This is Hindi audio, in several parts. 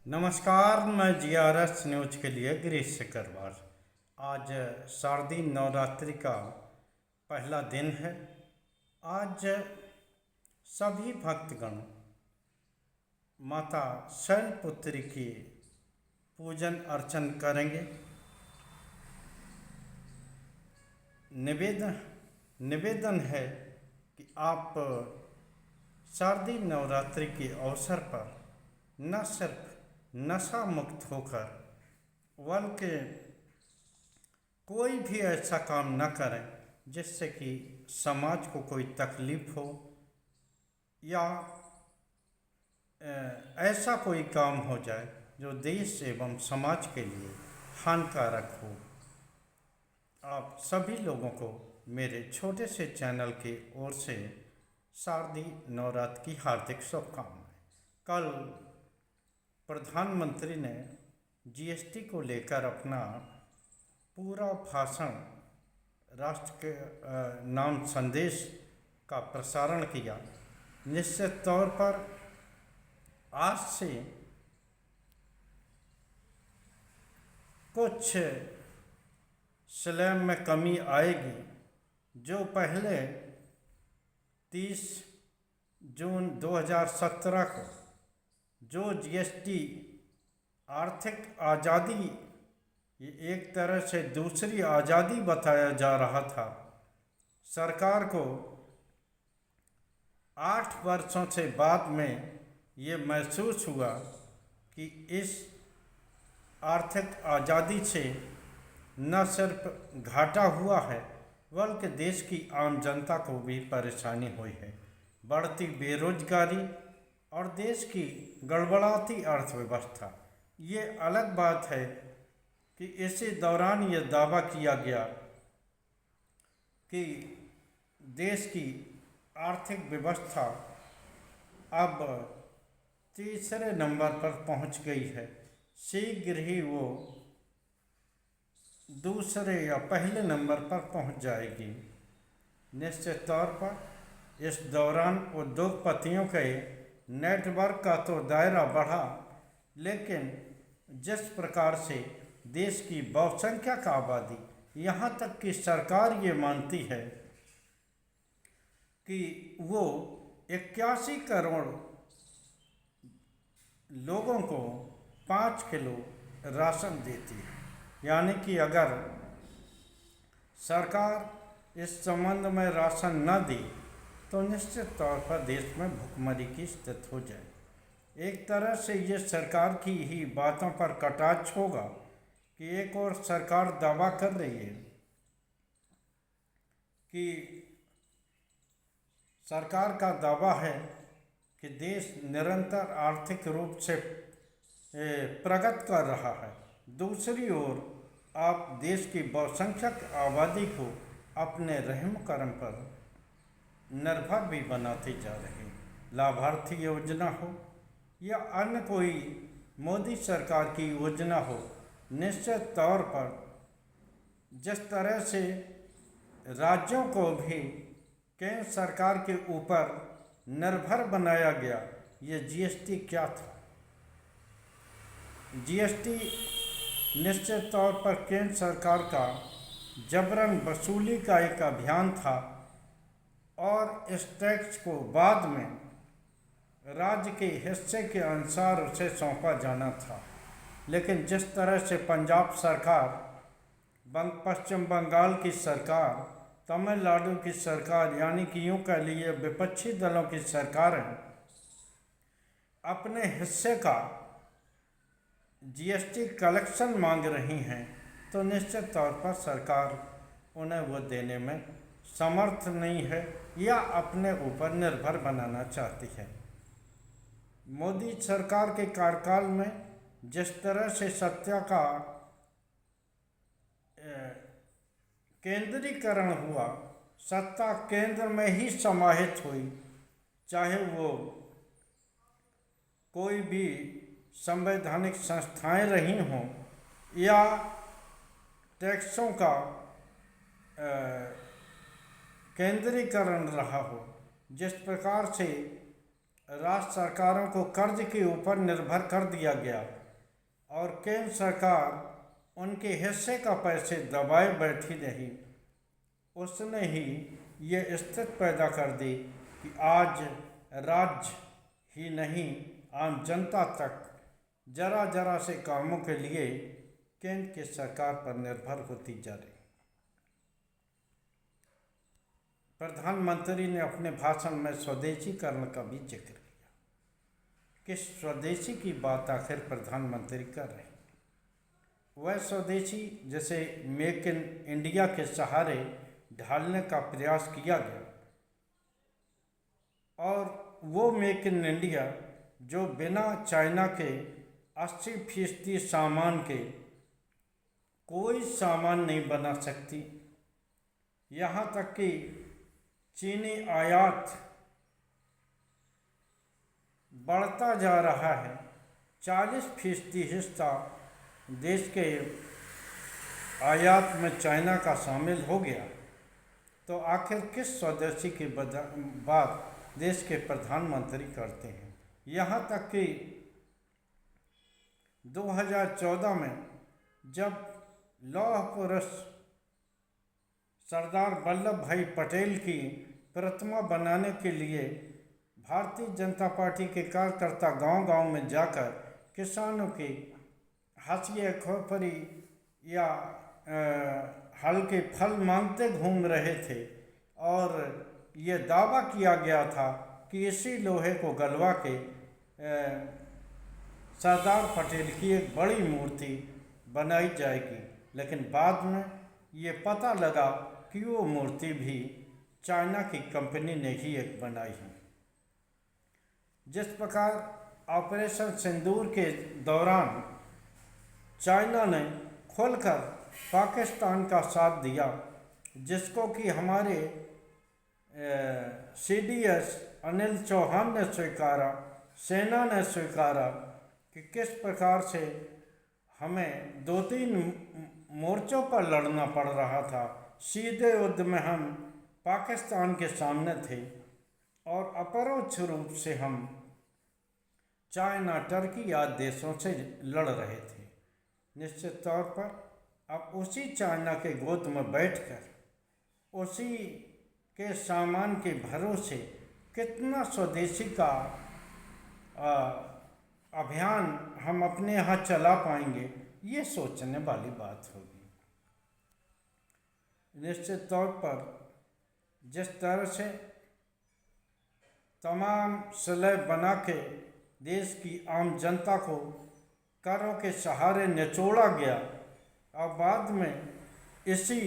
नमस्कार, मैं GRS न्यूज के लिए गिरीश सिकरवार। आज शारदीय नवरात्रि का पहला दिन है। आज सभी भक्तगण माता शैलपुत्री की पूजन अर्चन करेंगे। निवेदन है कि आप शारदीय नवरात्रि के अवसर पर न सिर्फ नशा मुक्त होकर बल्कि कोई भी ऐसा काम न करें जिससे कि समाज को कोई तकलीफ हो या ऐसा कोई काम हो जाए जो देश एवं समाज के लिए हानिकारक हो। आप सभी लोगों को मेरे छोटे से चैनल की ओर से शारदीय नवरात्र की हार्दिक शुभकामनाएं। कल प्रधानमंत्री ने GST को लेकर अपना पूरा भाषण राष्ट्र के नाम संदेश का प्रसारण किया। निश्चित तौर पर आज से कुछ स्लैब में कमी आएगी। जो पहले 30 जून 2017 को जो GST आर्थिक आज़ादी, एक तरह से दूसरी आज़ादी बताया जा रहा था, सरकार को 8 वर्षों से बाद में ये महसूस हुआ कि इस आर्थिक आज़ादी से न सिर्फ घाटा हुआ है बल्कि देश की आम जनता को भी परेशानी हुई है। बढ़ती बेरोजगारी और देश की गड़बड़ाती अर्थव्यवस्था। ये अलग बात है कि इसी दौरान ये दावा किया गया कि देश की आर्थिक व्यवस्था अब तीसरे नंबर पर पहुंच गई है। शीघ्र ही वो दूसरे या पहले नंबर पर पहुंच जाएगी। निश्चित तौर पर इस दौरान उद्योगपतियों के नेटवर्क का तो दायरा बढ़ा, लेकिन जिस प्रकार से देश की बहुसंख्यक आबादी, यहाँ तक कि सरकार ये मानती है कि वो 81 करोड़ लोगों को 5 किलो राशन देती है। यानी कि अगर सरकार इस संबंध में राशन न दी तो निश्चित तौर पर देश में भुखमरी की स्थिति हो जाए। एक तरह से ये सरकार की ही बातों पर कटाक्ष होगा कि एक और सरकार दावा कर रही है कि सरकार का दावा है कि देश निरंतर आर्थिक रूप से प्रगति कर रहा है। दूसरी ओर आप देश की बहुसंख्यक आबादी को अपने रहम करम पर निर्भर भी बनाते जा रहे हैं। लाभार्थी योजना हो या अन्य कोई मोदी सरकार की योजना हो, निश्चित तौर पर जिस तरह से राज्यों को भी केंद्र सरकार के ऊपर निर्भर बनाया गया, ये GST क्या था? GST निश्चित तौर पर केंद्र सरकार का जबरन वसूली का एक अभियान था और इस टैक्स को बाद में राज्य के हिस्से के अनुसार उसे सौंपा जाना था। लेकिन जिस तरह से पंजाब सरकार, पश्चिम बंगाल की सरकार, तमिलनाडु की सरकार, यानी कि यूँ कह लीजिए विपक्षी दलों की सरकारें अपने हिस्से का GST कलेक्शन मांग रही हैं, तो निश्चित तौर पर सरकार उन्हें वो देने में समर्थ नहीं है या अपने ऊपर निर्भर बनाना चाहती है। मोदी सरकार के कार्यकाल में जिस तरह से सत्ता का केंद्रीकरण हुआ, सत्ता केंद्र में ही समाहित हुई, चाहे वो कोई भी संवैधानिक संस्थाएं रही हों या टैक्सों का केंद्रीकरण रहा हो। जिस प्रकार से राज्य सरकारों को कर्ज के ऊपर निर्भर कर दिया गया और केंद्र सरकार उनके हिस्से का पैसे दबाए बैठी रही, उसने ही ये स्थिति पैदा कर दी कि आज राज्य ही नहीं, आम जनता तक जरा जरा से कामों के लिए केंद्र की सरकार पर निर्भर होती जा रही। प्रधानमंत्री ने अपने भाषण में स्वदेशीकरण का भी जिक्र किया कि स्वदेशी की बात आखिर प्रधानमंत्री कर रहे हैं। वह स्वदेशी जैसे मेक इन इंडिया के सहारे ढालने का प्रयास किया गया, और वो मेक इन इंडिया जो बिना चाइना के 80% सामान के कोई सामान नहीं बना सकती, यहाँ तक कि चीनी आयात बढ़ता जा रहा है, 40% हिस्सा देश के आयात में चाइना का शामिल हो गया। तो आखिर किस स्वदेशी की बात देश के प्रधानमंत्री करते हैं। यहाँ तक कि 2014 में जब लौह पुरुष सरदार वल्लभ भाई पटेल की प्रतिमा बनाने के लिए भारतीय जनता पार्टी के कार्यकर्ता गांव-गांव में जाकर किसानों की हाशिए खोपड़ी या हल के फल मांगते घूम रहे थे, और ये दावा किया गया था कि इसी लोहे को गलवा के सरदार पटेल की एक बड़ी मूर्ति बनाई जाएगी। लेकिन बाद में ये पता लगा कि वो मूर्ति भी चाइना की कंपनी ने ही एक बनाई है। जिस प्रकार ऑपरेशन सिंदूर के दौरान चाइना ने खुलकर पाकिस्तान का साथ दिया, जिसको कि हमारे CDS अनिल चौहान ने स्वीकारा, सेना ने स्वीकारा कि किस प्रकार से हमें 2-3 मोर्चों पर लड़ना पड़ रहा था। सीधे युद्ध में हम पाकिस्तान के सामने थे और अपरोक्ष रूप से हम चाइना, टर्की आदि देशों से लड़ रहे थे। निश्चित तौर पर अब उसी चाइना के गोद में बैठकर उसी के सामान के भरोसे कितना स्वदेशी का अभियान हम अपने यहाँ चला पाएंगे, ये सोचने वाली बात होगी। निश्चित तौर पर जिस तरह से तमाम स्लैब बना के देश की आम जनता को करों के सहारे निचोड़ा गया, और बाद में इसी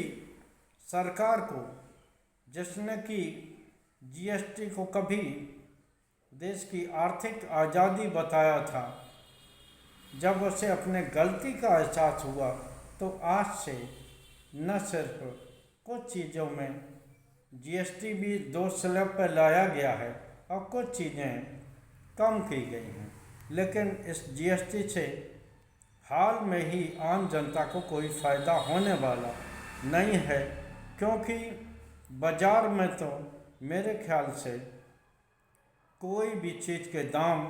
सरकार को, जिसने कि GST को कभी देश की आर्थिक आज़ादी बताया था, जब उसे अपने गलती का एहसास हुआ तो आज से न सिर्फ कुछ चीज़ों में GST भी 2 स्लैब पर लाया गया है और कुछ चीज़ें कम की गई हैं, लेकिन इस GST से हाल में ही आम जनता को कोई फ़ायदा होने वाला नहीं है, क्योंकि बाज़ार में तो मेरे ख्याल से कोई भी चीज़ के दाम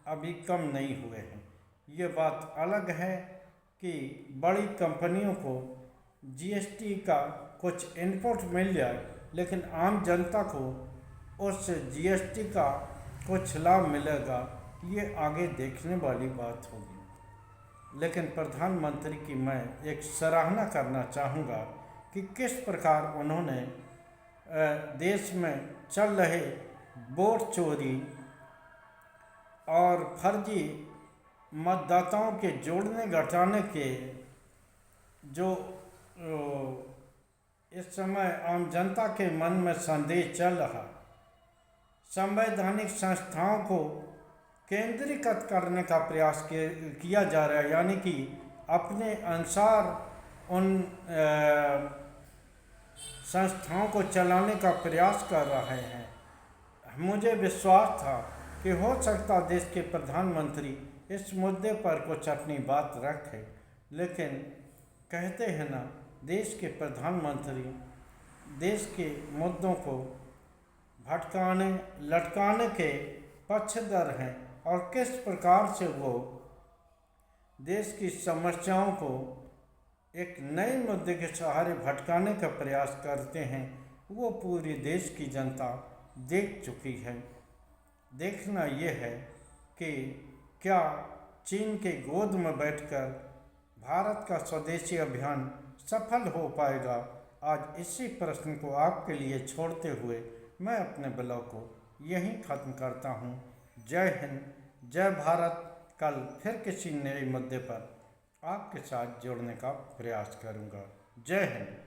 अभी कम नहीं हुए हैं। ये बात अलग है कि बड़ी कंपनियों को GST का कुछ इनपुट मिल जाए, लेकिन आम जनता को उस GST का कुछ लाभ मिलेगा, ये आगे देखने वाली बात होगी। लेकिन प्रधानमंत्री की मैं एक सराहना करना चाहूँगा कि किस प्रकार उन्होंने देश में चल रहे वोट चोरी और फर्जी मतदाताओं के जोड़ने घटाने के जो इस समय आम जनता के मन में संदेश चल रहा, संवैधानिक संस्थाओं को केंद्रीकृत करने का प्रयास किया जा रहा है, यानी कि अपने अनुसार उन संस्थाओं को चलाने का प्रयास कर रहे हैं। मुझे विश्वास था कि हो सकता देश के प्रधानमंत्री इस मुद्दे पर कुछ अपनी बात रखें, लेकिन कहते हैं ना, देश के प्रधानमंत्री देश के मुद्दों को भटकाने लटकाने के पक्षधर हैं और किस प्रकार से वो देश की समस्याओं को एक नए मुद्दे के सहारे भटकाने का प्रयास करते हैं, वो पूरी देश की जनता देख चुकी है। देखना ये है कि क्या चीन के गोद में बैठकर भारत का स्वदेशी अभियान सफल हो पाएगा। आज इसी प्रश्न को आपके लिए छोड़ते हुए मैं अपने ब्लॉग को यहीं ख़त्म करता हूँ। जय हिंद, जय भारत। कल फिर किसी नए मुद्दे पर आपके साथ जुड़ने का प्रयास करूँगा। जय हिंद।